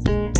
Hey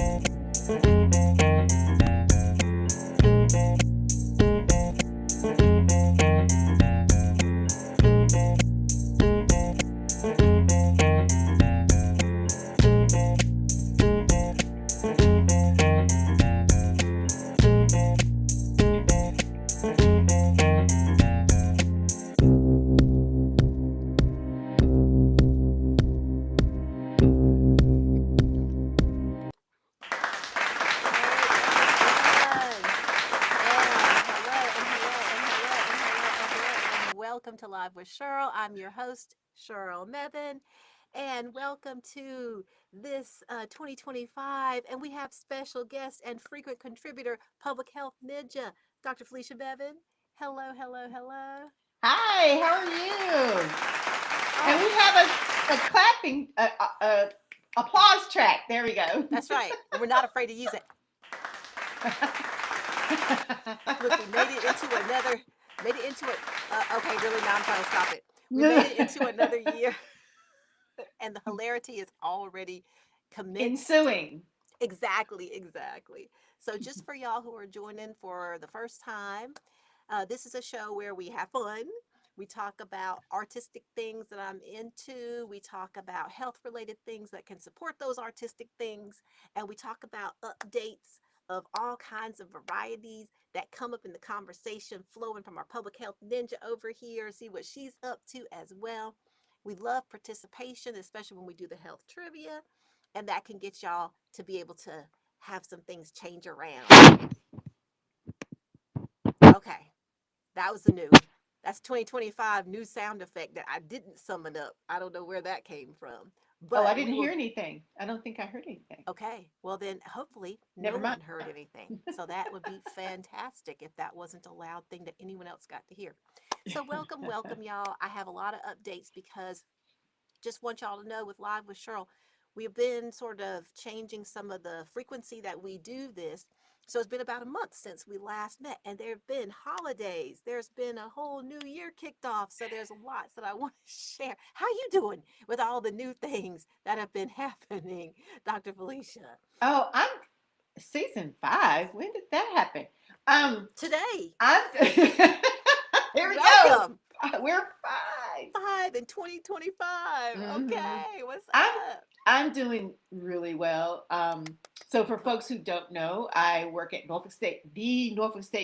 everyone, and hello, and welcome to Live with Cheryl. I'm your host, Cheryl Mevin, and welcome to this 2025. And we have special guest and frequent contributor, Public Health Ninja, Dr. Felicia Mevin. Hello, hello, hello. Hi, how are you? And Oh, we have a clapping applause track. There we go. that's right. And we're not afraid to use it. Look, we made it into it. Okay, really, now I'm trying to stop it. We made it into another year, and the hilarity is already commenced. Ensuing. Exactly, exactly. So, just for y'all who are joining for the first time, this is a show where we have fun. We talk about artistic things that I'm into. We talk about health related things that can support those artistic things. And we talk about updates of all kinds of varieties that come up in the conversation flowing from our public health ninja over here. See what she's up to as well. We love participation, especially when we do the health trivia. And that can get y'all to be able to have some things change around. Okay, that was the new. That's 2025 new sound effect that I didn't summon up. I don't know where that came from. Oh, I But didn't we hear will. anything. I don't think I heard anything. Okay, well, then hopefully no Never mind. one heard anything. So that would be fantastic if that wasn't a loud thing that anyone else got to hear. So, welcome, welcome, y'all. I have a lot of updates because just want y'all to know with Live with Cheryl, we've been sort of changing some of the frequency that we do this. So it's been about a month since we last met, and there have been holidays. There's been a whole new year kicked off. So there's lots that I want to share. How you doing with all the new things that have been happening, Dr. Felicia? Oh, I'm season 5. When did that happen? Um, Today, I'm here we go. welcome. We're 5. 2025. Mm-hmm. Okay, what's I'm up? I'm doing really well. So for folks who don't know, I work at Norfolk State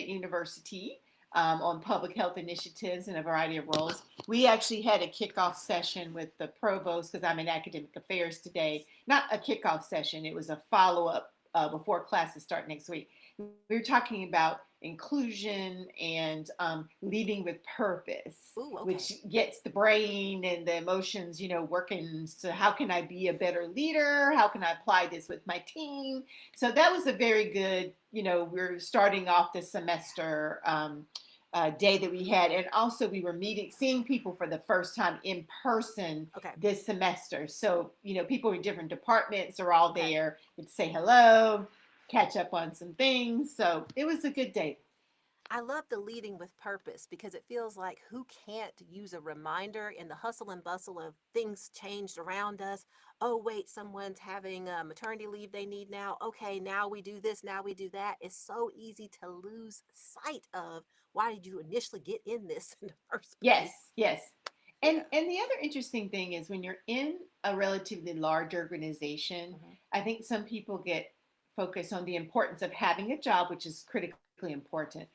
University, on public health initiatives in a variety of roles. We actually had a kickoff session with the provost because I'm in academic affairs today. Not a kickoff session; it was a follow up before classes start next week. We were talking about inclusion and leading with purpose, Ooh, which okay. gets the brain and the emotions, working. So how can I be a better leader? How can I apply this with my team? So that was a very good, we're starting off this semester day that we had. And also we were seeing people for the first time in person Okay. this semester. So, people in different departments are all Okay. there to say hello, catch up on some things. So it was a good day. I love the leading with purpose because it feels like who can't use a reminder in the hustle and bustle of things changed around us. Oh, wait, someone's having a maternity leave they need now. Okay, now we do this, now we do that. It's so easy to lose sight of why did you initially get in this in the first Yes, place? yes. And Yeah. and the other interesting thing is when you're in a relatively large organization, Hmm. I think some people get focused on the importance of having a job, which is critically important.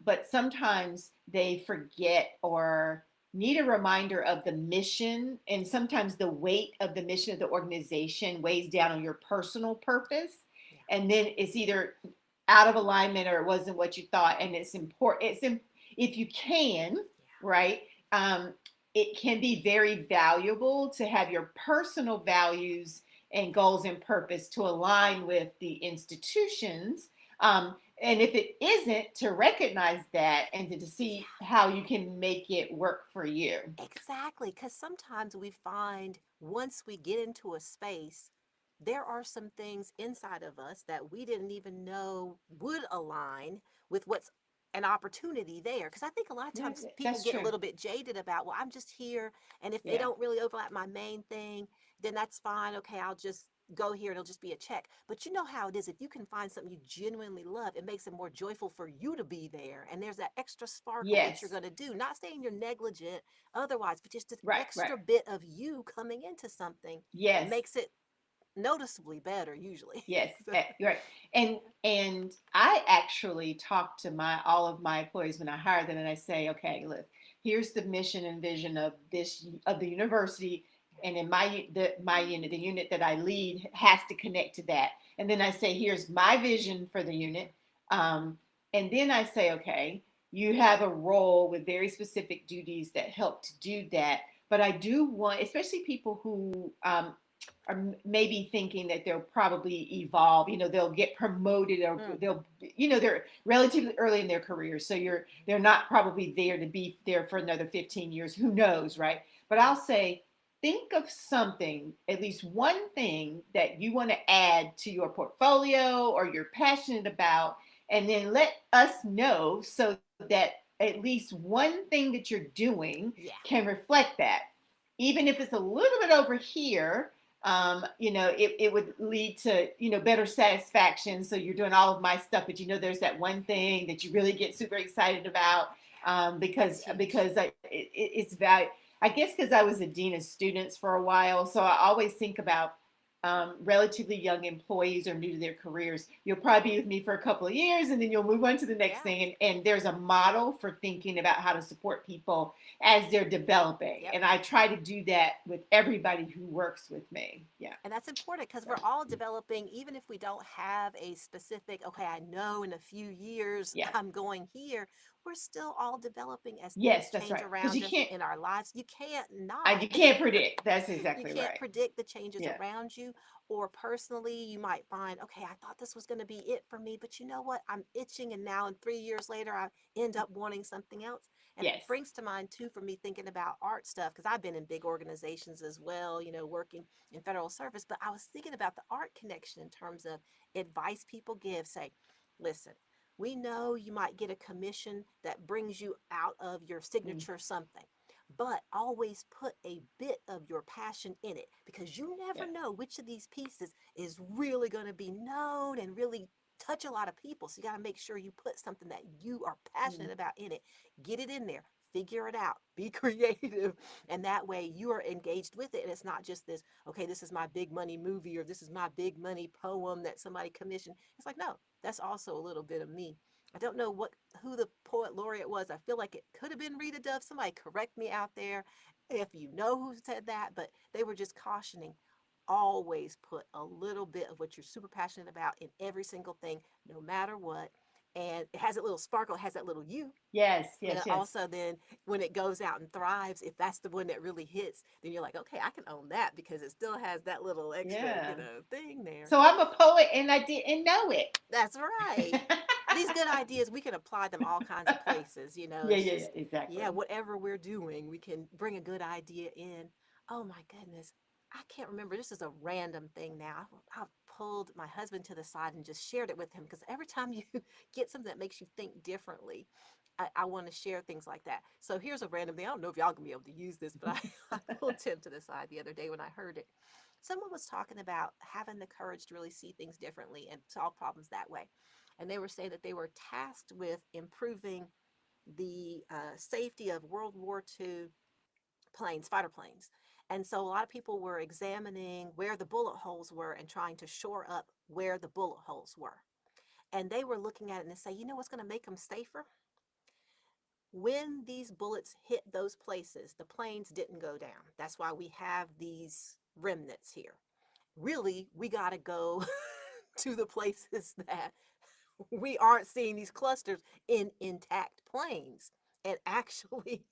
But sometimes they forget or need a reminder of the mission, and sometimes the weight of the mission of the organization weighs down on your personal purpose, Yeah. and then it's either out of alignment or it wasn't what you thought. And it's important. If you can, Yeah. right? Um, it can be very valuable to have your personal values and goals and purpose to align with the institutions. And if it isn't, to recognize that and to see Yeah. how you can make it work for you. Exactly, because sometimes we find once we get into a space, there are some things inside of us that we didn't even know would align with what's an opportunity there. Because I think a lot of Yeah, times people that's get a true. little bit jaded about, well, I'm just here, and if they Yeah. don't really overlap my main thing, then that's fine. Okay, I'll just go here and it'll just be a check. But you know how it is. If you can find something you genuinely love, it makes it more joyful for you to be there. And there's that extra spark of what you're Yes. going to do. Not saying you're negligent otherwise, but just this Right. Right. extra bit of you coming into something Yes. makes it noticeably better usually. Yes, So, you're right. And I actually talk to my all of my employees when I hire them, and I say, okay, look, here's the mission and vision of this of the university, and in my unit, the unit that I lead has to connect to that. And then I say, here's my vision for the unit, and then I say, okay, you have a role with very specific duties that help to do that. But I do want, especially people who are maybe thinking that they'll probably evolve, they'll get promoted, or mm, they'll, they're relatively early in their career, so they're not probably there to be there for another 15 years, who knows, right? But I'll say, think of something, at least one thing that you want to add to your portfolio or you're passionate about, and then let us know, so that at least one thing that you're doing yeah. can reflect that, even if it's a little bit over here. It would lead to, better satisfaction. So you're doing all of my stuff, but there's that one thing that you really get super excited about, That's because huge. it's value. I guess because I was a dean of students for a while, so I always think about relatively young employees or new to their careers. You'll probably be with me for a couple of years, and then you'll move on to the next Yeah. thing. And there's a model for thinking about how to support people as they're developing. Yep. And I try to do that with everybody who works with me. Yeah. And that's important because So, we're all developing, even if we don't have a specific, okay, I know in a few years yeah. I'm going here, we're still all developing as Yes, things that's change right. Because around us in our lives. You can't not. you can't predict. That's You exactly can't right. predict the changes Yeah. around you. Or personally, you might find, okay, I thought this was going to be it for me, but you know what? I'm itching, and now, and 3 years later, I end up wanting something else. And it Yes. brings to mind, too, for me thinking about art stuff, because I've been in big organizations as well, working in federal service. But I was thinking about the art connection in terms of advice people give. Say, listen, we know you might get a commission that brings you out of your Mm, signature something, but always put a bit of your passion in it, because you yeah. never know which of these pieces is really going to be known and really touch a lot of people. So you got to make sure you put something that you are Mm, passionate about in it. Get it in there. Figure it out. Be creative. And that way you are engaged with it. And it's not just this, okay, this is my big money movie or this is my big money poem that somebody commissioned. It's like, no, that's also a little bit of me. I don't know who the poet laureate was. I feel like it could have been Rita Dove. Somebody correct me out there if you know who said that, but they were just cautioning, always put a little bit of what you're super passionate about in every single thing, no matter what. And it has that little sparkle, it has that little you. yes. And Yes. Yes. also, then when it goes out and thrives, if that's the one that really hits, then you're like, okay, I can own that because it still has that little extra, Yeah. thing there. So I'm a poet, and I didn't know it. That's right. These good ideas, we can apply them all kinds of places. Yeah. It's Yeah. Yeah. just, Exactly. yeah, whatever we're doing, we can bring a good idea in. Oh my goodness. I can't remember. This is a random thing now. I pulled my husband to the side and just shared it with him, because every time you get something that makes you think differently, I want to share things like that. So here's a random thing. I don't know if y'all gonna be able to use this, but I pulled Tim to the side the other day when I heard it. Someone was talking about having the courage to really see things differently and solve problems that way. And they were saying that they were tasked with improving the safety of World War II planes, fighter planes. And so a lot of people were examining where the bullet holes were and trying to shore up where the bullet holes were. And they were looking at it and say, you know what's going to make them safer? When these bullets hit those places, the planes didn't go down. That's why we have these remnants here. Really, we got to go to the places that we aren't seeing these clusters in intact planes and actually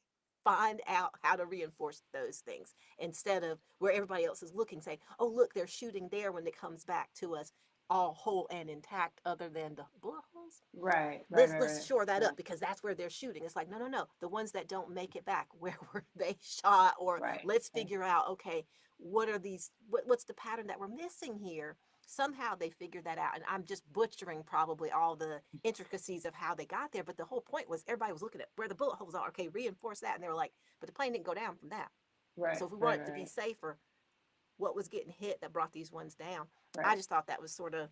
find out how to reinforce those things, instead of where everybody else is looking, saying, oh, look, they're shooting there, when it comes back to us all whole and intact other than the bullet holes. Right. Right. let's Right. let's Right. shore that Yeah. up because that's where they're shooting. It's like, no, no, no, the ones that don't make it back, where were they shot? Or Right. let's Right. figure out, okay, what are these, what's the pattern that we're missing here? Somehow they figured that out, and I'm just butchering probably all the intricacies of how they got there, but the whole point was everybody was looking at where the bullet holes are. Okay, reinforce that. And they were like, but the plane didn't go down from that. Right. So if we Right. want it to be Right. safer, what was getting hit that brought these ones down. I Right. just thought that was sort of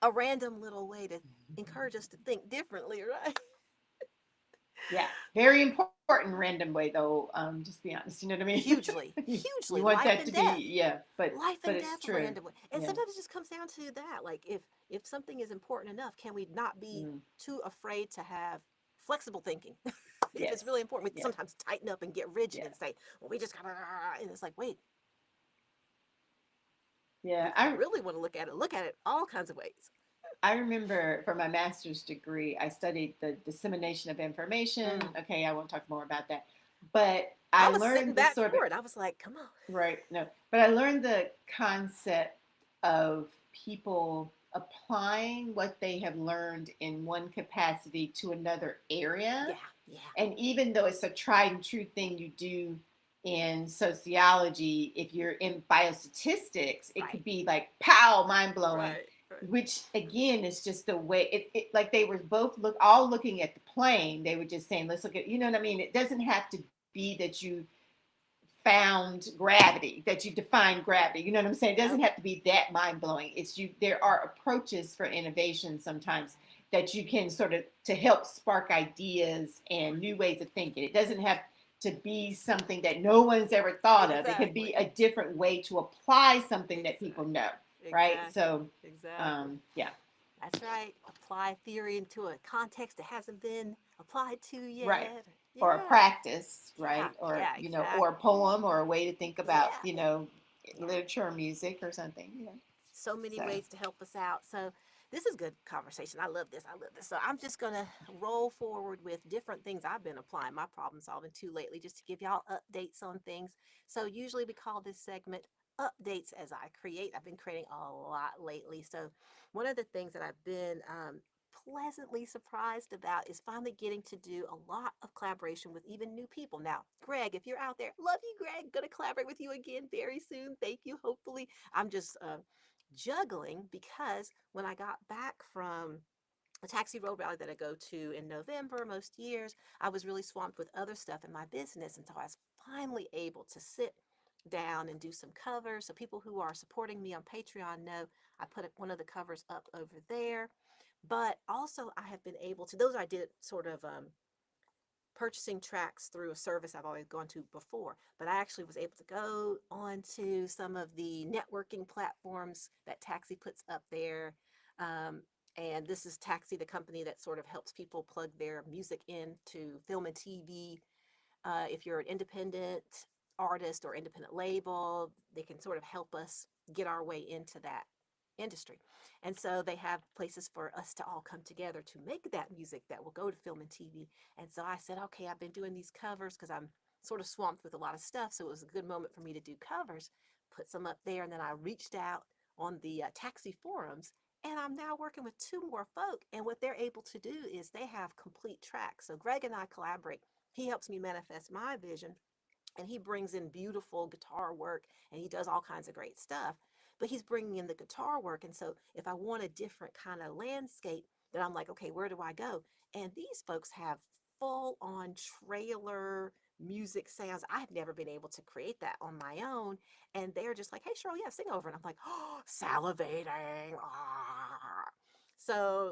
a random little way to encourage us to think differently, right? Yeah. Very important random way though. Just be honest. You know what I mean? Hugely, you, hugely, you want life that and to death. be, yeah, Life but and it's death true. random way. And Yeah. sometimes it just comes down to that. Like if something is important enough, can we not be Mm, too afraid to have flexible thinking? If it's yes. really important, we Yeah. sometimes tighten up and get rigid Yeah. and say, well, we just gotta, and it's like, wait, Yeah. if you really want to look at it all kinds of ways. I remember for my master's degree, I studied the dissemination of information. Mm. Okay, I won't talk more about that. But I I was sitting learned the back sort of, for it. I was like, come on. right, no, but I learned the concept of people applying what they have learned in one capacity to another area. Yeah, yeah, And even though it's a tried and true thing you do in sociology, if you're in biostatistics, it right, could be like pow, mind blowing, right, right. which again is just the way it like they were both all looking at the plane. They were just saying, let's look at, you know what I mean? It doesn't have to be that you found gravity, that you defined gravity. You know what I'm saying? It doesn't Yep. have to be that mind blowing. It's you. There are approaches for innovation sometimes that you can sort of to help spark ideas and new ways of thinking. It doesn't have to be something that no one's ever thought of. It could be Exactly. a different way to apply something that people Exactly. know, right? Exactly. So, Exactly. yeah, That's right. Apply theory into a context that hasn't been applied to right. yet. Or a Yeah. practice, Yeah. right? Or Yeah. or a Exactly. poem, or a way to think about, Yeah. Yeah. literature or music or something. So many So. ways to help us out. So this is good conversation. I love this. I love this. So I'm just gonna roll forward with different things I've been applying my problem solving to lately, just to give y'all updates on things. So usually we call this segment updates as I create. I've been creating a lot lately. So one of the things that I've been pleasantly surprised about is finally getting to do a lot of collaboration with even new people. Now, Greg, if you're out there, love you, Greg. Gonna collaborate with you again very soon. Thank you. Hopefully, I'm just juggling because when I got back from a Taxi Road rally that I go to in November most years, I was really swamped with other stuff in my business. And so I was finally able to sit down and do some covers. So people who are supporting me on Patreon know I put one of the covers up over there. But also I have been able to, those I did sort of purchasing tracks through a service I've always gone to before, but I actually was able to go onto some of the networking platforms that Taxi puts up there. Um, and this is Taxi, the company that sort of helps people plug their music into film and TV. If you're an independent artist or independent label, they can sort of help us get our way into that industry. And so they have places for us to all come together to make that music that will go to film and TV. And so I said, okay, I've been doing these covers because I'm sort of swamped with a lot of stuff. So it was a good moment for me to do covers, put some up there. And then I reached out on the Taxi forums. And I'm now working with two more folk. And what they're able to do is they have complete tracks. So Greg and I collaborate. He helps me manifest my vision and he brings in beautiful guitar work and he does all kinds of great stuff, but he's bringing in the guitar work. And so if I want a different kind of landscape, then I'm like, okay, where do I go? And these folks have full on trailer music sounds. I've never been able to create that on my own. And they're just like, hey, Cheryl, yeah, sing over. And I'm like, oh, salivating. Ah. So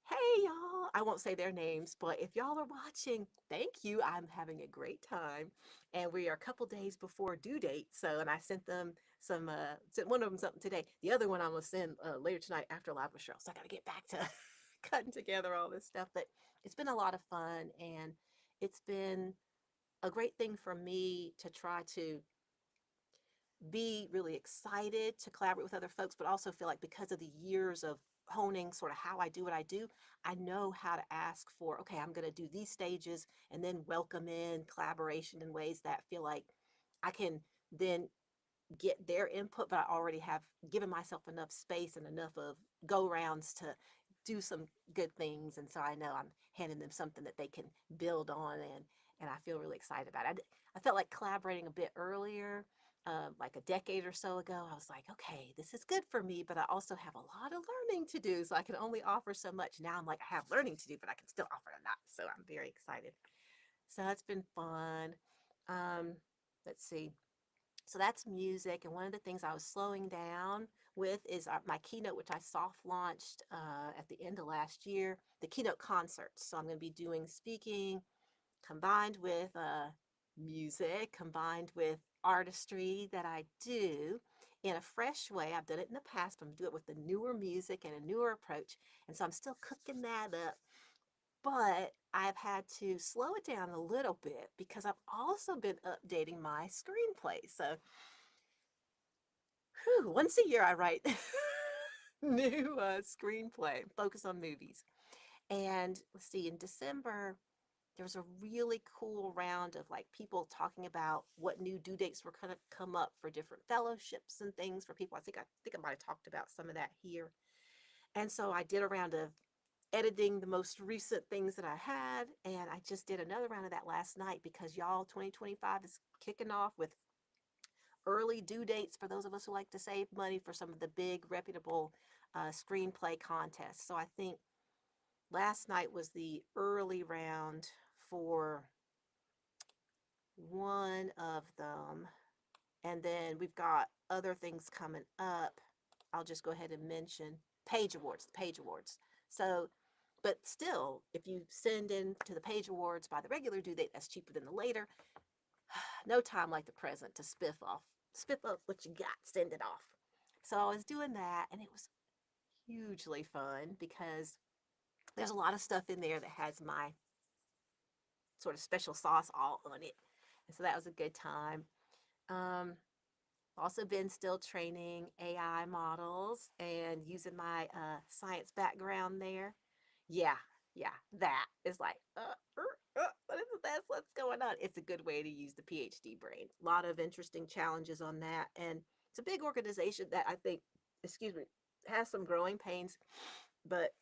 hey y'all, I won't say their names, but if y'all are watching, thank you. I'm having a great time. And we are a couple days before due date. So, and I sent them some, sent one of them something today. The other one I'm going to send later tonight after Live with Cheryl. So I got to get back to cutting together all this stuff. But it's been a lot of fun and it's been a great thing for me to try to be really excited to collaborate with other folks, but also feel like because of the years of honing sort of how I do what I do, I know how to ask for, okay, I'm going to do these stages and then welcome in collaboration in ways that feel like I can then get their input, but I already have given myself enough space and enough of go rounds to do some good things. And so I know I'm handing them something that they can build on and I feel really excited about it. I felt like collaborating a bit earlier, like a decade or so ago. I was like, okay, this is good for me, but I also have a lot of learning to do. So I can only offer so much. Now I'm like, I have learning to do, but I can still offer a lot. So I'm very excited. So it's been fun. Um, let's see. So that's music. And one of the things I was slowing down with is my keynote, which I soft launched at the end of last year, the keynote concerts. So I'm going to be doing speaking combined with music, combined with artistry that I do in a fresh way. I've done it in the past, but I'm doing it with the newer music and a newer approach. And so I'm still cooking that up. But I've had to slow it down a little bit because I've also been updating my screenplay. So once a year I write new screenplay, focus on movies. And let's see, in December, there was a really cool round of like people talking about what new due dates were going to come up for different fellowships and things for people. I think I might have talked about some of that here. And so I did a round of editing the most recent things that I had, and I just did another round of that last night because y'all 2025 is kicking off with early due dates for those of us who like to save money for some of the big reputable screenplay contests. So I think last night was the early round for one of them. And then we've got other things coming up. I'll just go ahead and mention Page Awards, the Page Awards. So, but still, if you send in to the Page Awards by the regular due date, that's cheaper than the later. No time like the present to spiff up what you got, send it off. So I was doing that, and it was hugely fun because there's a lot of stuff in there that has my sort of special sauce all on it. And so that was a good time. Um, Also been still training AI models and using my science background there. Yeah, yeah, that is like, what is this? What's going on? It's a good way to use the PhD brain. A lot of interesting challenges on that. And it's a big organization that I think, excuse me, has some growing pains, but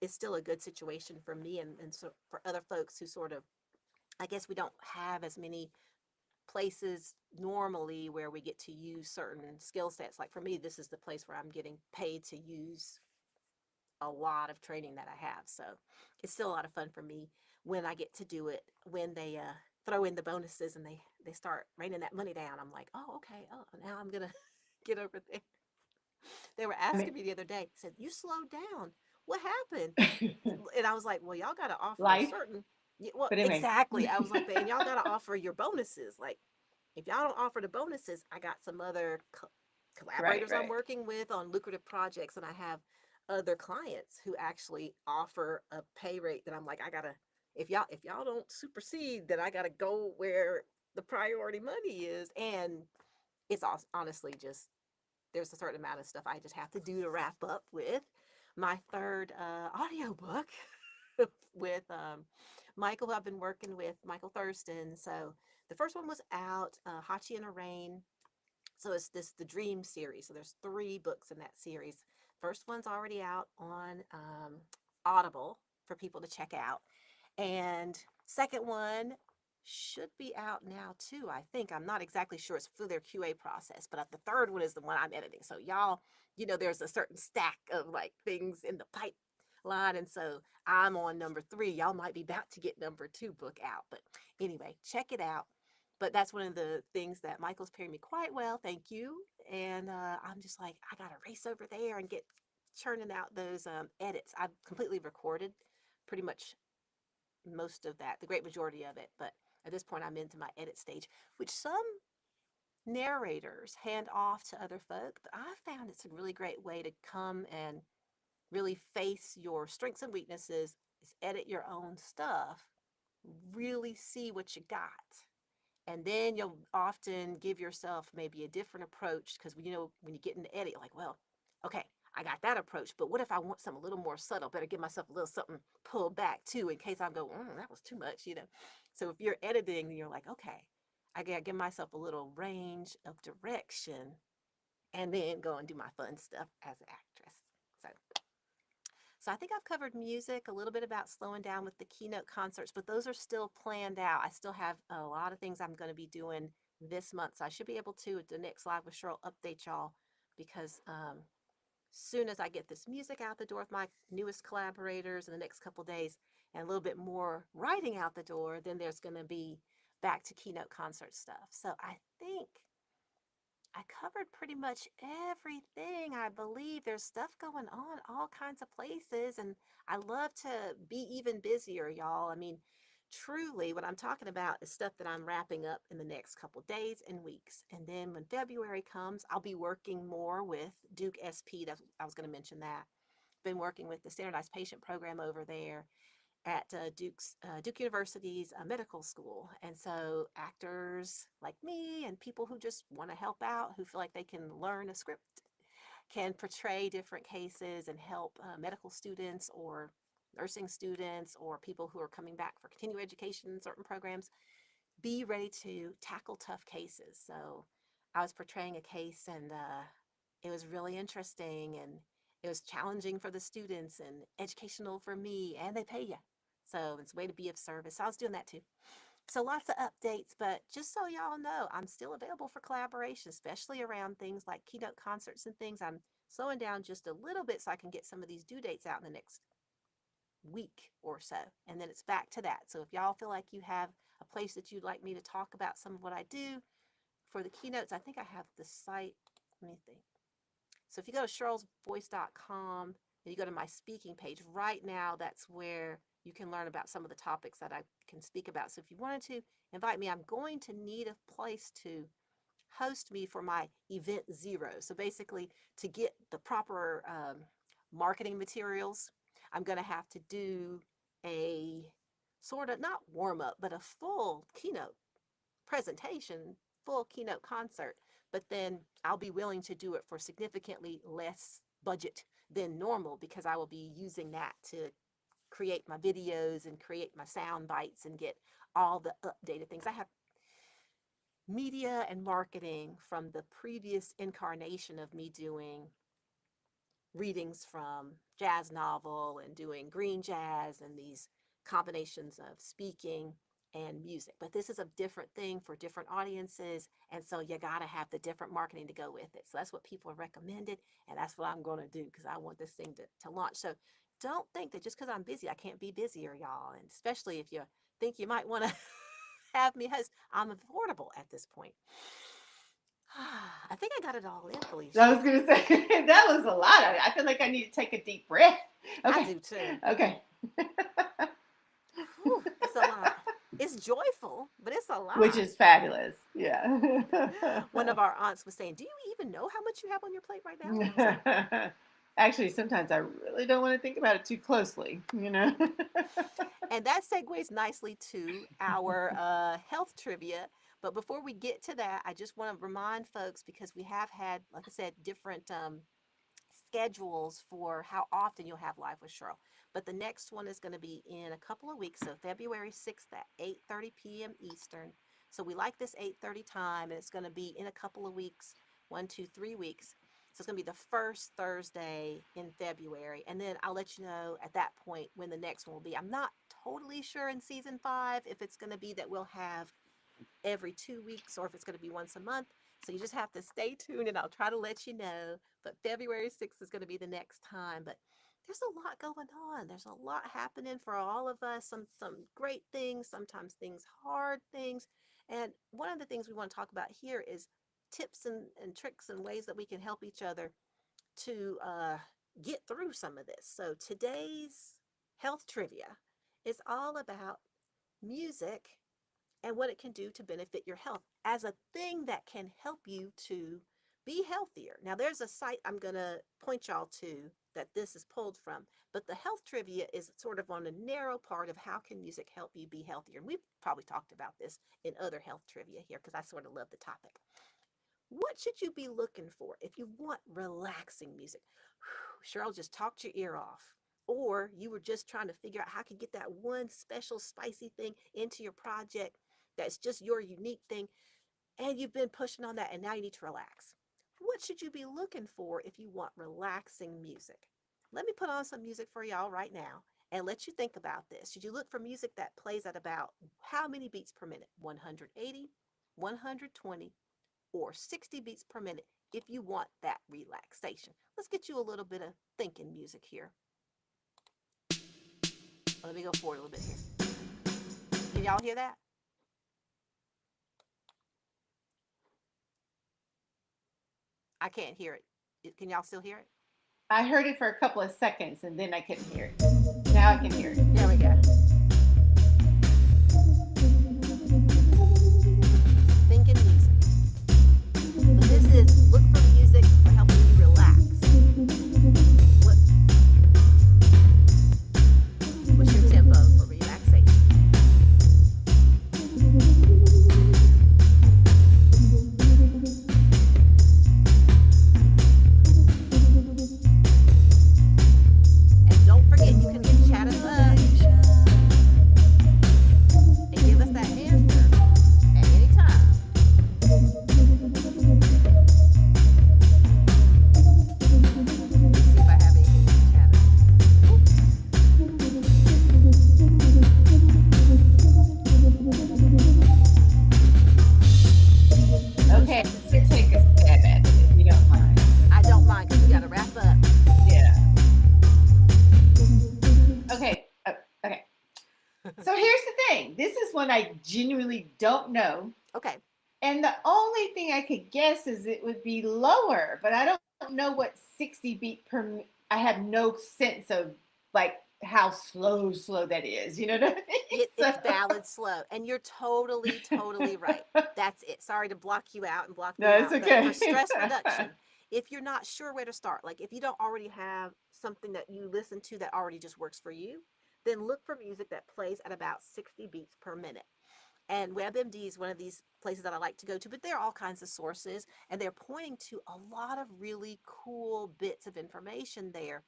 it's still a good situation for me and so for other folks who sort of, I guess we don't have as many places normally where we get to use certain skill sets. Like for me, this is the place where I'm getting paid to use a lot of training that I have. So it's still a lot of fun for me when I get to do it. When they throw in the bonuses and they start raining that money down, I'm like, oh, okay. Oh, now I'm gonna get over there. They were I mean, asking me the other day, said, you slowed down. What happened? And I was like, well, y'all got to offer a life. certain, yeah, well, But anyway, exactly. I was like, and y'all got to offer your bonuses. Like, if y'all don't offer the bonuses, I got some other right, collaborators I'm right. working with on lucrative projects, and I have other clients who actually offer a pay rate that I'm like, I gotta, if y'all don't supersede, then I gotta go where the priority money is. And it's honestly just there's a certain amount of stuff I just have to do to wrap up with my third audiobook with Michael, who I've been working with, Michael Thurston. So the first one was out, Hachi in a Rain. So it's the Dream series. So there's 3 books in that series. First one's already out on Audible for people to check out. And second one should be out now too. I think I'm not exactly sure. It's through their QA process, but the third one is the one I'm editing. So y'all, there's a certain stack of like things in the pipeline, and so I'm on number 3. Y'all might be about to get number 2 book out, but anyway, check it out. But that's one of the things that Michael's pairing me quite well. Thank you. And I'm just like, I got to race over there and get churning out those edits. I've completely recorded pretty much most of that, the great majority of it. But at this point, I'm into my edit stage, which some narrators hand off to other folk. But I found it's a really great way to come and really face your strengths and weaknesses, is edit your own stuff, really see what you got. And then you'll often give yourself maybe a different approach because when you get into edit, you're like, well, okay, I got that approach, but what if I want something a little more subtle? Better give myself a little something pulled back too in case I go, that was too much. So if you're editing, you're like, okay, I gotta give myself a little range of direction and then go and do my fun stuff as an actress. So so I think I've covered music, a little bit about slowing down with the keynote concerts, but those are still planned out. I still have a lot of things I'm going to be doing this month. So I should be able to, at the next Live with Cheryl, update y'all because soon as I get this music out the door with my newest collaborators in the next couple days and a little bit more writing out the door, then there's going to be back to keynote concert stuff. So I think I covered pretty much everything. I believe there's stuff going on all kinds of places, and I love to be even busier, y'all. I mean, truly, what I'm talking about is stuff that I'm wrapping up in the next couple days and weeks. And then when February comes, I'll be working more with Duke SP. I was going to mention that. Been working with the standardized patient program over there at Duke University's medical school. And so actors like me and people who just want to help out, who feel like they can learn a script, can portray different cases and help medical students or nursing students or people who are coming back for continuing education in certain programs be ready to tackle tough cases. So I was portraying a case, and it was really interesting, and it was challenging for the students and educational for me, and they pay you. So it's a way to be of service. So I was doing that too. So lots of updates, but just so y'all know, I'm still available for collaboration, especially around things like keynote concerts and things. I'm slowing down just a little bit so I can get some of these due dates out in the next week or so. And then it's back to that. So if y'all feel like you have a place that you'd like me to talk about some of what I do for the keynotes, I think I have the site. Let me think. So if you go to cherylsvoice.com and you go to my speaking page, right now that's where you can learn about some of the topics that I can speak about. So if you wanted to invite me, I'm going to need a place to host me for my event zero. So basically, to get the proper marketing materials, I'm going to have to do a sort of not warm up, but a full keynote presentation, full keynote concert. But then I'll be willing to do it for significantly less budget than normal because I will be using that to create my videos and create my sound bites and get all the updated things. I have media and marketing from the previous incarnation of me doing readings from jazz novel and doing green jazz and these combinations of speaking and music. But this is a different thing for different audiences. And so you got to have the different marketing to go with it. So that's what people have recommended. And that's what I'm going to do because I want this thing to launch. So don't think that just because I'm busy, I can't be busier, y'all. And especially if you think you might want to have me host, I'm affordable at this point. I think I got it all in, Felicia. I was gonna say that was a lot. I feel like I need to take a deep breath. Okay. I do too. Okay. Whew, it's a lot. It's joyful, but it's a lot. Which is fabulous. Yeah. One of our aunts was saying, "Do you even know how much you have on your plate right now?" Like, actually, sometimes I really don't want to think about it too closely, you know. and that segues nicely to our health trivia. But before we get to that, I just want to remind folks because we have had, like I said, different schedules for how often you'll have Live with Cheryl. But the next one is going to be in a couple of weeks, so February 6th at 8:30 p.m. Eastern. So we like this 8:30 time, and it's going to be in a couple of weeks, 1, 2, 3 weeks. So it's going to be the first Thursday in February, and then I'll let you know at that point when the next one will be. I'm not totally sure in season 5 if it's going to be that we'll have every 2 weeks or if it's going to be once a month. So you just have to stay tuned and I'll try to let you know. But February 6th is going to be the next time. But there's a lot going on. There's a lot happening for all of us. Some great things, sometimes things, hard things. And one of the things we want to talk about here is tips and tricks and ways that we can help each other to get through some of this. So today's health trivia is all about music and what it can do to benefit your health as a thing that can help you to be healthier. Now, there's a site I'm going to point y'all to that this is pulled from, but the health trivia is sort of on a narrow part of how can music help you be healthier. And we've probably talked about this in other health trivia here because I sort of love the topic. What should you be looking for if you want relaxing music? Cheryl just talked your ear off. Or you were just trying to figure out how to get that one special spicy thing into your project that's just your unique thing, and you've been pushing on that, and now you need to relax. What should you be looking for if you want relaxing music? Let me put on some music for y'all right now and let you think about this. Should you look for music that plays at about how many beats per minute? 180, 120, or 60 beats per minute if you want that relaxation. Let's get you a little bit of thinking music here. Let me go forward a little bit here. Can y'all hear that? I can't hear it. Can y'all still hear it? I heard it for a couple of seconds and then I couldn't hear it. Now I can hear it. There we go. Thinking music. But this is look for music for helping you relax. What, what's your tempo for relaxation? And don't forget, you can get chat us up and give us that answer at any time. Let's see if I have anything in chat. Okay, let's take a stab at it if you don't mind. I don't mind because we got to wrap up. Yeah. Okay. Okay. So here's the thing. This is one I genuinely don't know. Okay. And the only thing I could guess is it would be lower, but I don't know what 60 beat per. I have no sense of like how slow that is. You know what I mean? It's valid slow. And you're totally right. That's it. Sorry to block you out and block me No, out. it's But okay. for stress reduction, if you're not sure where to start, like if you don't already have something that you listen to that already just works for you, then look for music that plays at about 60 beats per minute. And WebMD is one of these places that I like to go to, but there are all kinds of sources, and they're pointing to a lot of really cool bits of information there.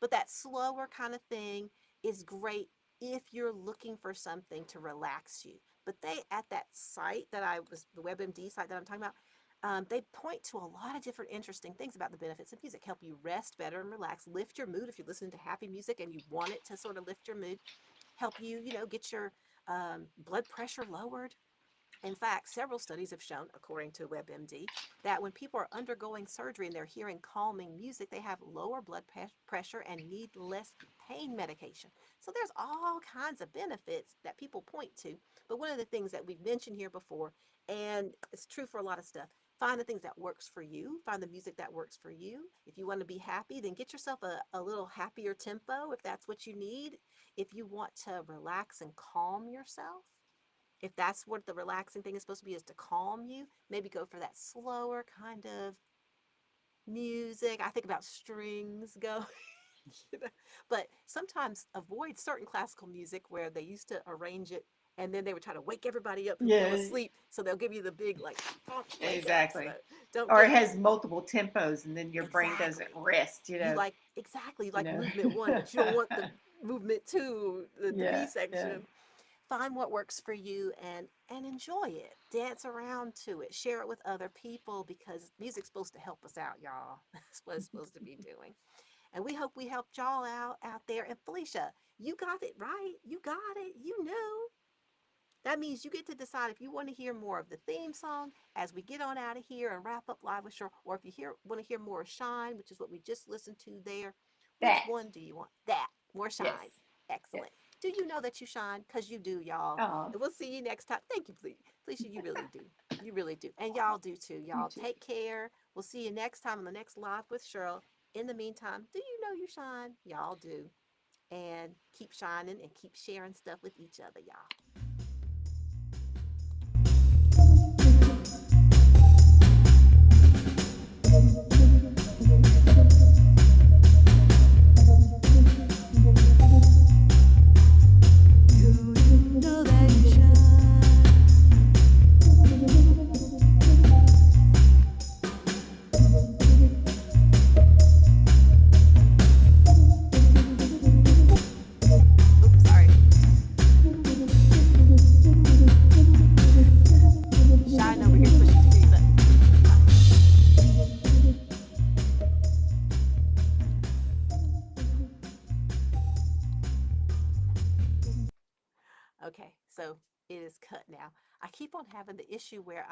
But that slower kind of thing is great if you're looking for something to relax you. But they, at that site that I was, the WebMD site that I'm talking about, they point to a lot of different interesting things about the benefits of music. Help you rest better and relax, lift your mood if you're listening to happy music and you want it to sort of lift your mood, help you, get your blood pressure lowered. In fact, several studies have shown, according to WebMD, that when people are undergoing surgery and they're hearing calming music, they have lower blood pressure and need less pain medication. So there's all kinds of benefits that people point to. But one of the things that we've mentioned here before, and it's true for a lot of stuff, find the things that works for you, find the music that works for you. If you want to be happy, then get yourself a little happier tempo if that's what you need. If you want to relax and calm yourself, if that's what the relaxing thing is supposed to be, is to calm you, maybe go for that slower kind of music. I think about strings go. you know. But sometimes avoid certain classical music where they used to arrange it and then they would try to wake everybody up who fell Yeah, asleep. So they'll give you the big like wake up. So exactly. don't Or it get has multiple tempos and then your brain doesn't exactly. rest, You like exactly you you like know. movement one, but you don't want the movement two, the B Yeah, yeah. section. Find what works for you and enjoy it. Dance around to it. Share it with other people because music's supposed to help us out, y'all. That's what it's supposed to be doing. And we hope we helped y'all out there. And Felicia, you got it right. You got it. You knew. That means you get to decide if you want to hear more of the theme song as we get on out of here and wrap up live with Cheryl, or if you want to hear more of Shine, which is what we just listened to there. Which That. one do you want? That. More Yes. Shine. Yes. Excellent. Do you know that you shine? Because you do, y'all. Oh, And we'll see you next time. Thank you, please. Felicia, you really do. You really do. And y'all do too. you Y'all too. take care. We'll see you next time on the next live with Cheryl. In the meantime, do you know you shine? Y'all do. And keep shining and keep sharing stuff with each other, y'all. Oops, sorry. Shine over here pushing the green button. Okay, so it is cut now. I keep on having the issue where